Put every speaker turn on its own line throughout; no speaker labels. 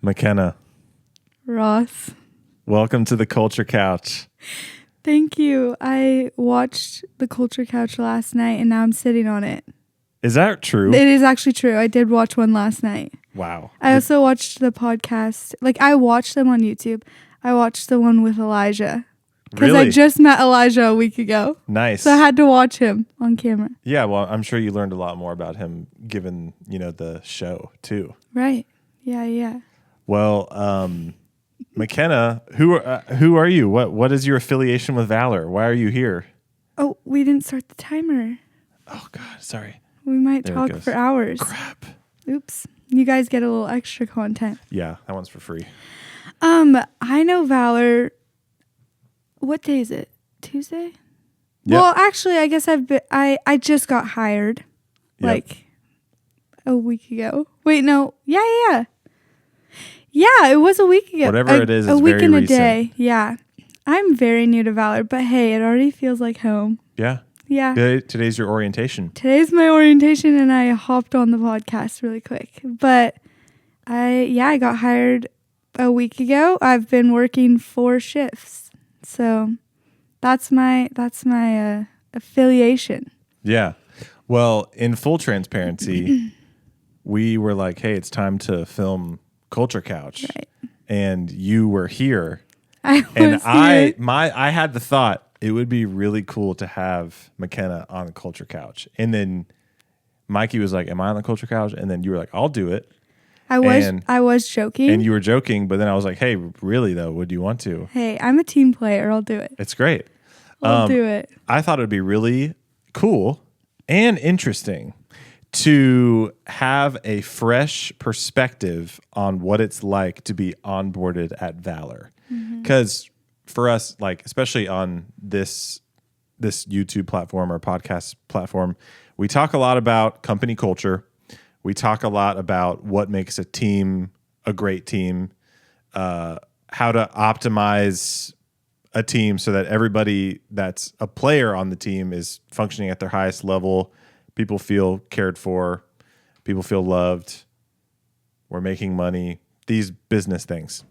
Makenna,
Ross.
welcome to the Culture Couch.
Thank you. I watched the Culture Couch last night and now I'm sitting on it.
Is that true?
It is actually true. I did watch one last night.
Wow.
I also watched the podcast. Like, I watched them on YouTube. I watched the one with Elijah. Because
Really?
I just met Elijah a week ago.
Nice.
So I had to watch him on camera.
Yeah, well, I'm sure you learned a lot more about him given, the show too.
Right. Yeah.
Well, Makenna, who are you? What is your affiliation with Valor? Why are you here?
Oh, we didn't start the timer.
Oh God, sorry.
We might
There it
talk
goes.
for hours.
Crap.
Oops. You guys get a little extra content.
Yeah, that one's for free.
I know Valor. What day is it? Tuesday?
Yep.
Well, actually, I guess I just got hired
Yep.
like a week ago. Wait, no. Yeah. Yeah, it was a week ago.
Whatever it is,
a
it's
week
very
and a
recent.
day. Yeah. I'm very new to Valor, but hey, it already feels like home.
Yeah.
Yeah.
Today's your orientation.
Today's my orientation and I hopped on the podcast really quick. But I got hired a week ago. I've been working 4 shifts. So that's my affiliation.
Yeah. Well, in full transparency, we were like, hey, it's time to film Culture Couch.
Right.
And you were here.
I
had the thought it would be really cool to have Makenna on the Culture Couch. And then Mikey was like, am I on the Culture Couch? And then you were like, I'll do it.
I was joking.
And you were joking, but then I was like, hey, really though, would you want to?
Hey, I'm a team player. I'll do it.
It's great.
I'll do it.
I thought it would be really cool and interesting to have a fresh perspective on what it's like to be onboarded at Valor. Because for us, like especially on this YouTube platform or podcast platform, we talk a lot about company culture. We talk a lot about what makes a team a great team, how to optimize a team so that everybody that's a player on the team is functioning at their highest level. People feel cared for. People feel loved. We're making money. These business things.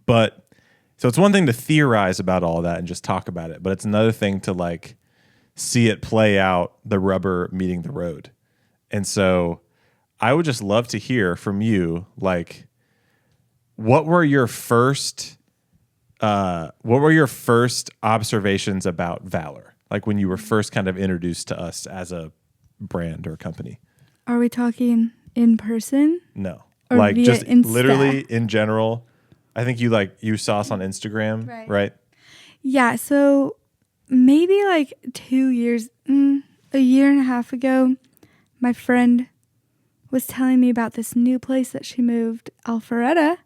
But so it's one thing to theorize about all that and just talk about it, but it's another thing to like see it play out, the rubber meeting the road. And so I would just love to hear from you, like, what were your first observations about Valor? Like when you were first kind of introduced to us as a brand or company?
Are we talking in person?
No.
Or
like
via
just
Insta?
literally in general. I think you saw us on Instagram, right?
Yeah, so maybe like 2 years, a year and a half ago, my friend was telling me about this new place that she moved, Alpharetta,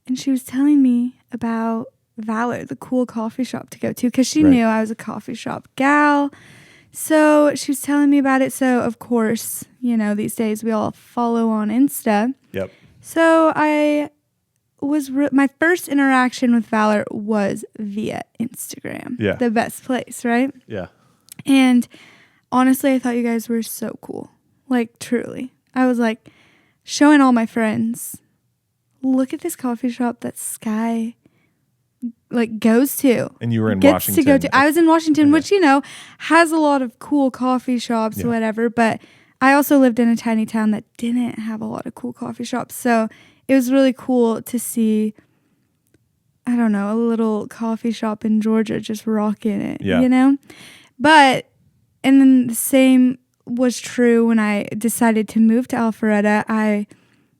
and she was telling me about Valor, the cool coffee shop to go to, because she knew I was a coffee shop gal. So she was telling me about it. So, of course, these days we all follow on Insta.
Yep.
So my first interaction with Valor was via Instagram.
Yeah.
The best place, right?
Yeah.
And honestly, I thought you guys were so cool. Like, truly. I was like showing all my friends, look at this coffee shop that Sky like goes to.
And you were in
gets
Washington.
To go to. I was in Washington,
Okay.
which, has a lot of cool coffee shops or whatever. But I also lived in a tiny town that didn't have a lot of cool coffee shops. So it was really cool to see, I don't know, a little coffee shop in Georgia just rocking it, But, and then the same was true when I decided to move to Alpharetta. I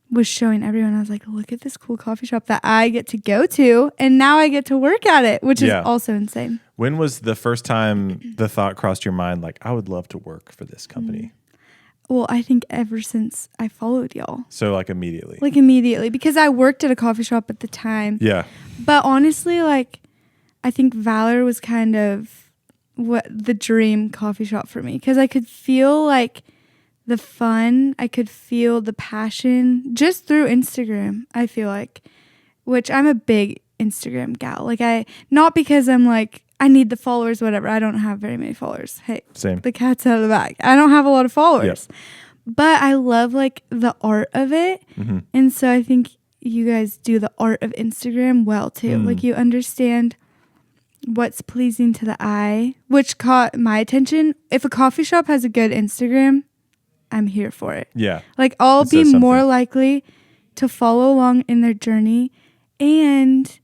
was showing everyone, I was like, look at this cool coffee shop that I get to go to, and now I get to work at it, which is also insane.
When was the first time the thought crossed your mind, like, I would love to work for this company?
Well, I think ever since I followed y'all.
So like immediately?
Like immediately, because I worked at a coffee shop at the time.
Yeah.
But honestly, like, I think Valor was kind of what the dream coffee shop for me, because I could feel like the fun, I could feel the passion just through Instagram, I feel like, which I'm a big Instagram gal. Like not because I'm like, I need the followers, whatever. I don't have very many followers. Hey,
same.
The cat's out of the bag. I don't have a lot of followers,
Yep.
but I love like the art of it.
Mm-hmm.
And so I think you guys do the art of Instagram well too. Like you understand what's pleasing to the eye, which caught my attention. If a coffee shop has a good Instagram, I'm here for it.
Yeah.
Like I'll be more likely to follow along in their journey and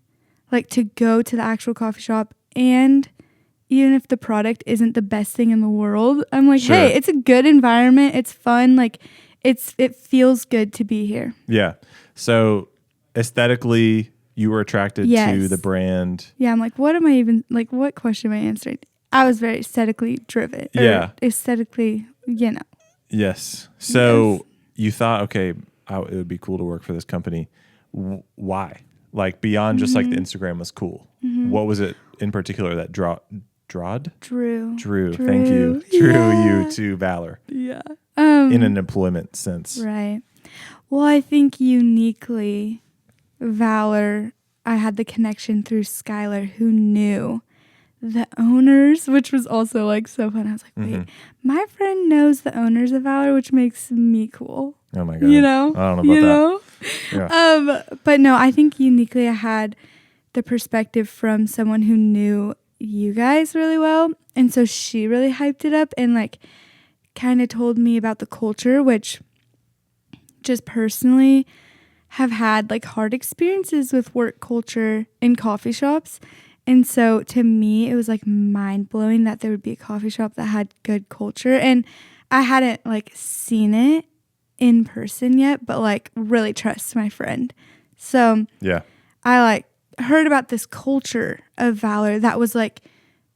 like to go to the actual coffee shop. And even if the product isn't the best thing in the world, I'm like, hey, it's a good environment. It's fun. Like it feels good to be here.
Yeah. So aesthetically, you were attracted to the brand.
Yeah. I'm like, what question am I answering? I was very aesthetically driven.
Yeah.
Aesthetically,
Yes. So you thought, okay, it would be cool to work for this company. Why? Like beyond just like the Instagram was cool. What was it in particular that drew thank you, drew you to Valor?
Yeah.
In an employment sense.
Right. Well, I think uniquely Valor, I had the connection through Skylar who knew the owners, which was also like so fun. I was like, wait, my friend knows the owners of Valor, which makes me cool.
Oh my God. I don't know about that.
Yeah. But no, I think uniquely I had the perspective from someone who knew you guys really well. And so she really hyped it up and like kind of told me about the culture, which just personally have had like hard experiences with work culture in coffee shops. And so to me, it was like mind blowing that there would be a coffee shop that had good culture. And I hadn't like seen it in person yet, but like really trust my friend. So
yeah,
I like heard about this culture of Valor that was like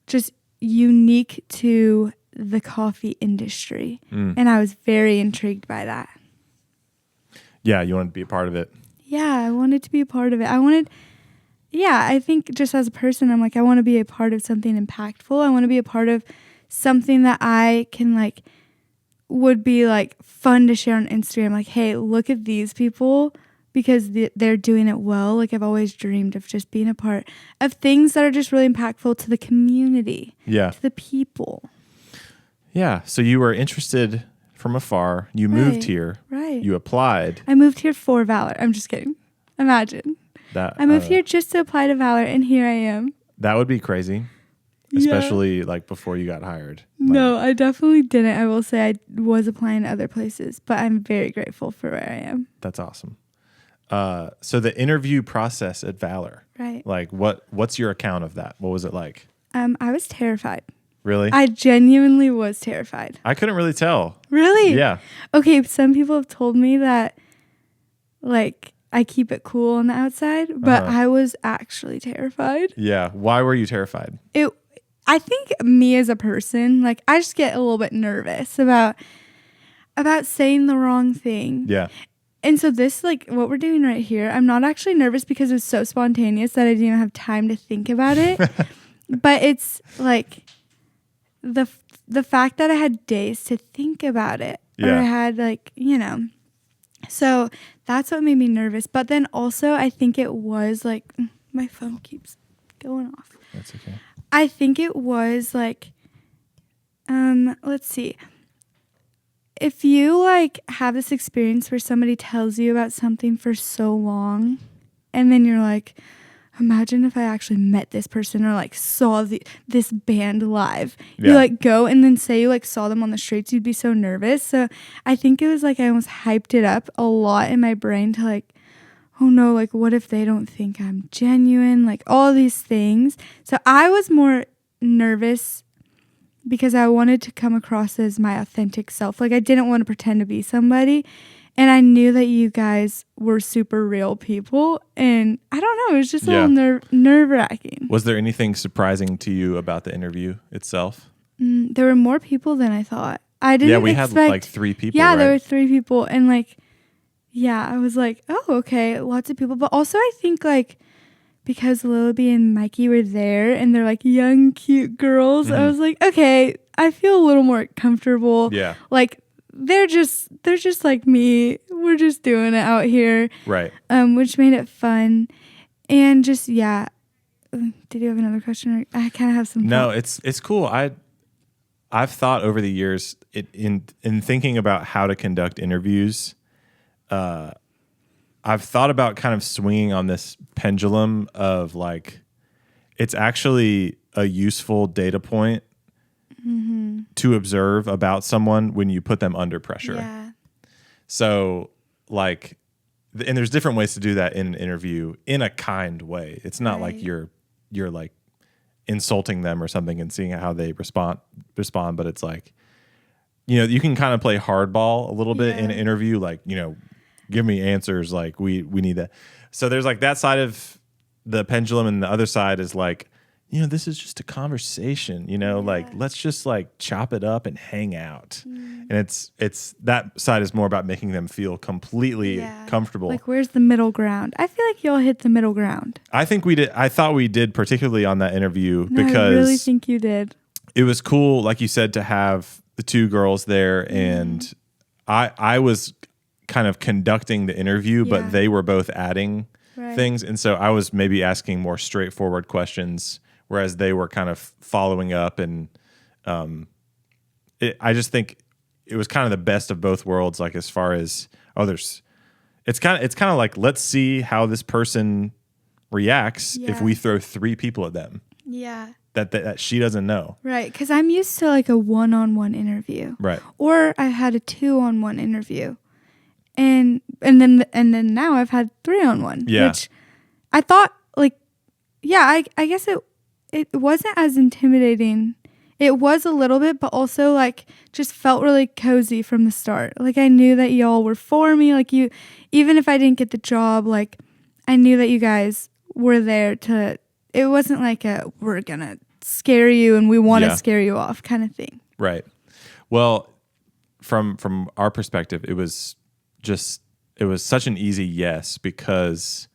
just unique to the coffee industry. And I was very intrigued by that.
Yeah, you wanted to be a part of it.
Yeah, I wanted to be a part of it. I think just as a person, I'm like, I want to be a part of something impactful. I want to be a part of something that I can like, would be like fun to share on Instagram. Like, hey, look at these people because they're doing it well. Like I've always dreamed of just being a part of things that are just really impactful to the community.
Yeah.
To the people.
Yeah. So you were interested from afar. You moved here.
Right.
You applied.
I moved here for Valor. I'm just kidding. Imagine. I moved here just to apply to Valor, and here I am.
That would be crazy, especially like before you got hired.
No, I definitely didn't. I will say I was applying to other places, but I'm very grateful for where I am.
That's awesome. So the interview process at Valor,
right?
Like what's your account of that? What was it like?
I was terrified.
Really?
I genuinely was terrified.
I couldn't really tell.
Really?
Yeah.
Okay, some people have told me that like I keep it cool on the outside, but I was actually terrified.
Yeah. Why were you terrified?
I think me as a person, like I just get a little bit nervous about saying the wrong thing.
Yeah.
And so this, like what we're doing right here, I'm not actually nervous because it was so spontaneous that I didn't even have time to think about it. But it's like the fact that I had days to think about it.
Yeah.
Or I had like, So that's what made me nervous. But then also I think it was like, my phone keeps going off.
That's okay.
I think it was like, let's see. If you like have this experience where somebody tells you about something for so long and then you're like, imagine if I actually met this person or like saw this band live. Yeah. You like go and then say you like saw them on the streets, you'd be so nervous. So I think it was like I almost hyped it up a lot in my brain to like, oh no, like what if they don't think I'm genuine? Like all these things. So I was more nervous because I wanted to come across as my authentic self. Like I didn't want to pretend to be somebody. And I knew that you guys were super real people. And I don't know, it was just a little nerve-wracking.
Was there anything surprising to you about the interview itself?
There were more people than I thought. I didn't expect.
Yeah, we had like 3 people,
Yeah,
right?
there were 3 people. And like, yeah, I was like, oh, okay, lots of people. But also I think like, because Lilby and Mikey were there and they're like young, cute girls, I was like, okay, I feel a little more comfortable.
Yeah. Like,
they're just like me. We're just doing it out here.
Right.
Which made it fun. And just, yeah. Did you have another question? I kind of have some.
No, it's cool. I've thought over the years in thinking about how to conduct interviews, I've thought about kind of swinging on this pendulum of like, it's actually a useful data point to observe about someone when you put them under pressure.
Yeah.
So like, and there's different ways to do that in an interview in a kind way. It's not like you're like insulting them or something and seeing how they respond, but it's like, you know, you can kind of play hardball a little bit in an interview, like, you know, give me answers, like we need that. So there's like that side of the pendulum, and the other side is like, you know, this is just a conversation, you know, like let's just like chop it up and hang out. And it's that side is more about making them feel completely comfortable.
Like, where's the middle ground? I feel like y'all hit the middle ground.
I think we did. I thought we did, particularly on that interview,
No,
because
I really think you did.
It was cool, like you said, to have the two girls there, and I was kind of conducting the interview, but they were both adding things, and so I was maybe asking more straightforward questions, whereas they were kind of following up, and I just think it was kind of the best of both worlds. Like, as far as it's kind of like, let's see how this person reacts if we throw 3 people at them.
Yeah.
That she doesn't know.
Right, because I'm used to like a 1-on-1 interview.
Right.
Or I had a 2-on-1 interview. And then now I've had 3-on-1.
Yeah.
Which I thought, like, I guess it wasn't as intimidating. It was a little bit, but also like just felt really cozy from the start. Like, I knew that y'all were for me. Like, even if I didn't get the job, like, I knew that you guys were there to, it wasn't like we're gonna scare you and we want to scare you off kind of thing.
Right. Well, from our perspective, it was such an easy yes, because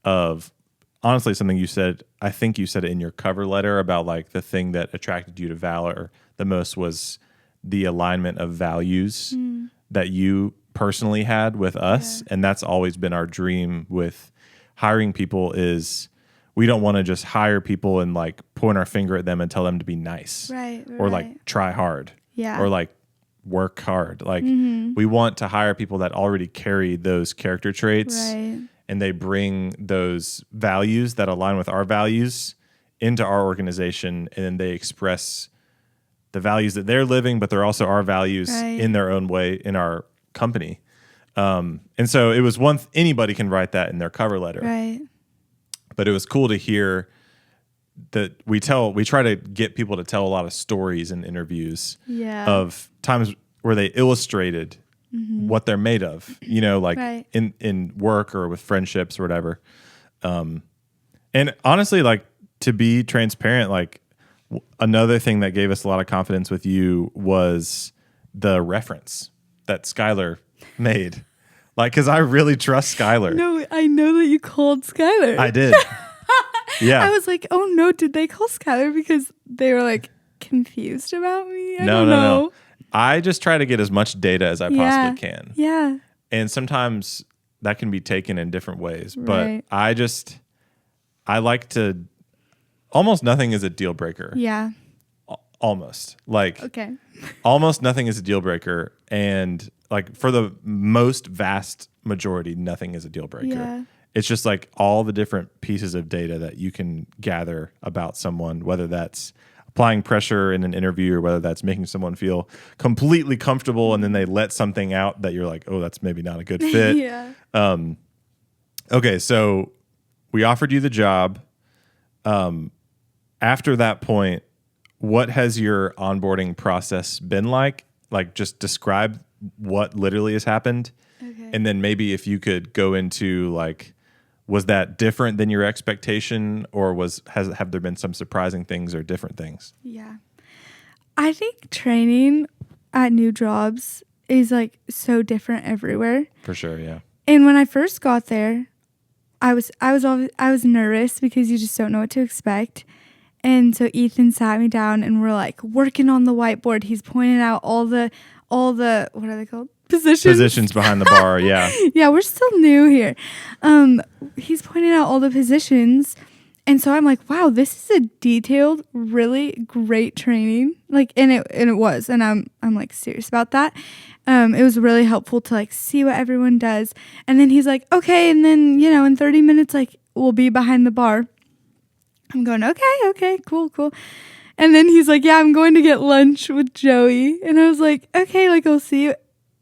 of honestly something you said. I think you said it in your cover letter about like the thing that attracted you to Valor the most was the alignment of values that you personally had with us. And that's always been our dream with hiring people, is we don't want to just hire people and like point our finger at them and tell them to be nice.
Right.
Or like try hard.
Yeah.
Or like work hard. Like, we want to hire people that already carry those character traits.
Right.
And they bring those values that align with our values into our organization, and then they express the values that they're living, but they're also our values in their own way in our company. And so it was anybody can write that in their cover letter.
Right.
But it was cool to hear that we try to get people to tell a lot of stories in interviews of times where they illustrated what they're made of, you know, like in work or with friendships or whatever. And honestly, like, to be transparent, like another thing that gave us a lot of confidence with you was the reference that Skylar made. Like, because I really trust Skylar.
No, I know that you called Skylar.
I did. Yeah.
I was like, oh no, did they call Skylar because they were like confused about me? I don't
know.
know.
I just try to get as much data as I possibly can.
Yeah.
And sometimes that can be taken in different ways. But I like to, almost nothing is a deal breaker.
Yeah.
Almost. Like,
okay.
Almost nothing is a deal breaker. And like, for the most vast majority, nothing is a deal breaker.
Yeah.
It's just like all the different pieces of data that you can gather about someone, whether that's applying pressure in an interview or whether that's making someone feel completely comfortable and then they let something out that you're like, oh, that's maybe not a good fit.
Yeah.
Okay, so we offered you the job. After that point, what has your onboarding process been like? Like, just describe what literally has happened.
Okay.
And then maybe if you could go into like, was that different than your expectation, or have there been some surprising things or different things?
Yeah. I think training at new jobs is like so different everywhere.
For sure, yeah.
And when I first got there, I was nervous because you just don't know what to expect. And so Ethan sat me down and we're like working on the whiteboard. He's pointing out all the what are they called? Positions
behind the bar, yeah.
Yeah, we're still new here. He's pointing out all the positions. And so I'm like, wow, this is a detailed, really great training. Like, and it was. And I'm like serious about that. it was really helpful to like see what everyone does. And then he's like, okay, and then, you know, in 30 minutes, like we'll be behind the bar. I'm going, okay, cool. And then he's like, yeah, I'm going to get lunch with Joey. And I was like, okay, like I'll see you.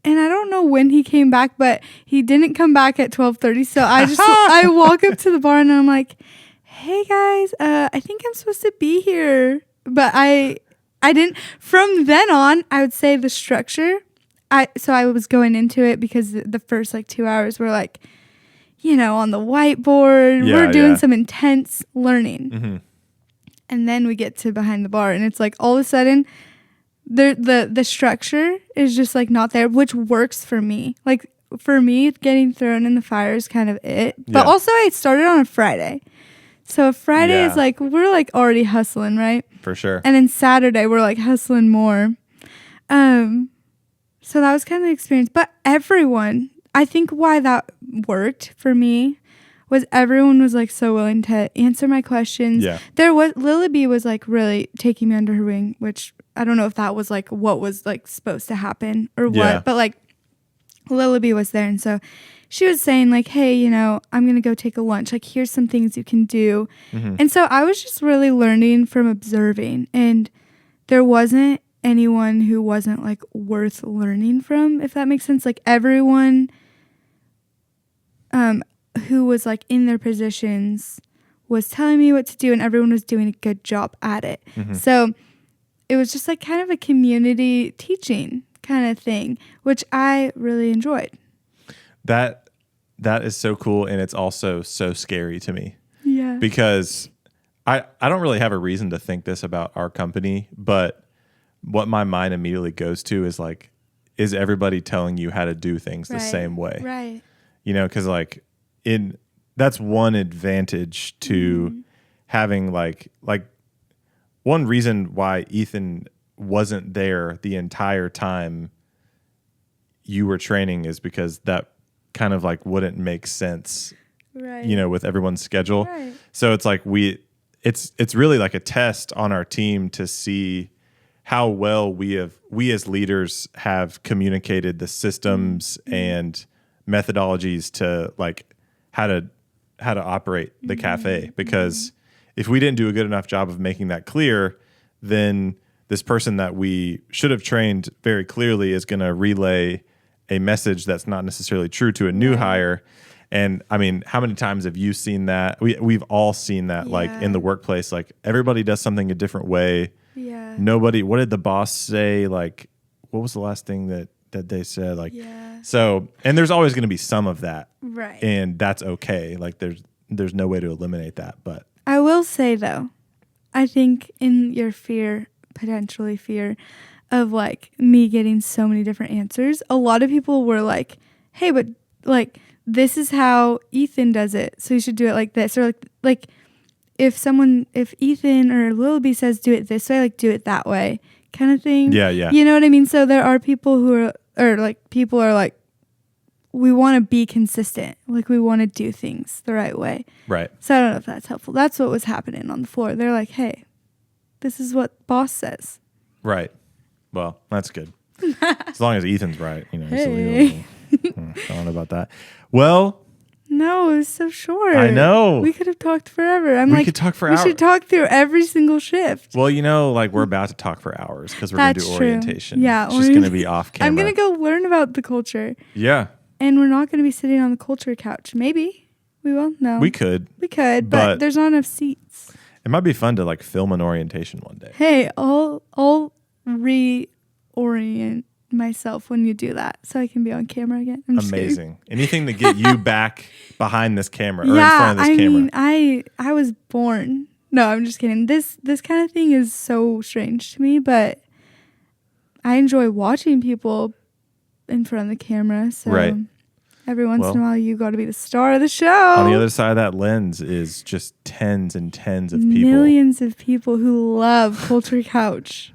And I don't know when he came back, but he didn't come back at 12:30. So I walk up to the bar and I'm like, hey guys, I think I'm supposed to be here. But I didn't. From then on, I would say the structure. So I was going into it because the first like 2 hours were like, you know, on the whiteboard. We're doing some intense learning. Mm-hmm. And then we get to behind the bar and it's like all of a sudden the structure is just like not there, which works for me. Like for me, getting thrown in the fire is kind of it. But also I started on a Friday. So Friday is like, we're like already hustling, right?
For sure.
And then Saturday we're like hustling more. So that was kind of the experience. But everyone, I think why that worked for me was everyone was like so willing to answer my questions. Yeah. Lily B was like really taking me under her wing, which I don't know if that was like what was like supposed to happen or what, but like Lily B was there. And so she was saying like, hey, you know, I'm going to go take a lunch. Like, here's some things you can do. Mm-hmm. And so I was just really learning from observing, and there wasn't anyone who wasn't like worth learning from, if that makes sense. Like everyone, who was like in their positions was telling me what to do, and everyone was doing a good job at it. Mm-hmm. So it was just like kind of a community teaching kind of thing, which I really enjoyed. That
is so cool, and it's also so scary to me.
Yeah.
Because I don't really have a reason to think this about our company, but what my mind immediately goes to is like, is everybody telling you how to do things the same way?
Right.
You know, because like that's one advantage to having like one reason why Ethan wasn't there the entire time you were training is because that kind of like wouldn't make sense, you know, with everyone's schedule. Right. So it's like it's really like a test on our team to see how well we as leaders have communicated the systems and methodologies to like how to operate the cafe. Because if we didn't do a good enough job of making that clear, then this person that we should have trained very clearly is going to relay a message that's not necessarily true to a new hire. And I mean, how many times have you seen that? We've all seen that, like in the workplace, like everybody does something a different way.
Yeah.
Nobody, what did the boss say? Like, what was the last thing that they said? Like, so, and there's always going to be some of that.
Right.
And that's okay. Like there's no way to eliminate that, but
I will say though, I think in your potentially fear of like me getting so many different answers, a lot of people were like, hey, but like this is how Ethan does it, so you should do it like this. Or like if Ethan or Lilby says do it this way, like do it that way kind of thing.
Yeah.
You know what I mean? So there are people who are like we want to be consistent, like we want to do things the right way.
Right.
So I don't know if that's helpful. That's what was happening on the floor. They're like, hey, this is what boss says.
Right. Well, that's good. As long as Ethan's right, you know. Hey. I don't know about that. Well,
no, it was so short.
I know.
We could have talked forever.
We could talk for hours.
We should talk through every single shift.
Well, you know, like we're about to talk for hours because we're going to do orientation.
Yeah.
It's just going to be off camera.
I'm going to go learn about the culture.
Yeah.
And we're not going to be sitting on the culture couch. Maybe we will. No.
We could,
but there's not enough seats.
It might be fun to like film an orientation one day.
Hey, I'll reorient myself when you do that so I can be on camera again.
Amazing. Anything to get you back behind this camera or in front of this camera.
I mean, I was born. No, I'm just kidding. This kind of thing is so strange to me, but I enjoy watching people in front of the camera. So every once in a while, you got to be the star of the show.
On the other side of that lens is just tens and tens of people.
Millions of people who love Culture Couch.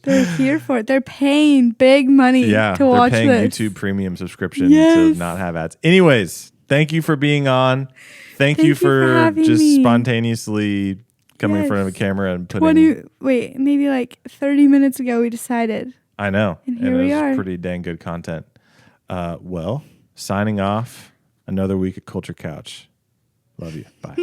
They're here for it. They're paying big money to watch this.
They're paying YouTube Premium subscription to not have ads. Anyways, thank you for being on. Thank you for just spontaneously coming in front of a camera and putting...
maybe like 30 minutes ago we decided
I know.
And here we
it was
are.
pretty dang good content. Well, signing off. Another week at Culture Couch. Love you. Bye.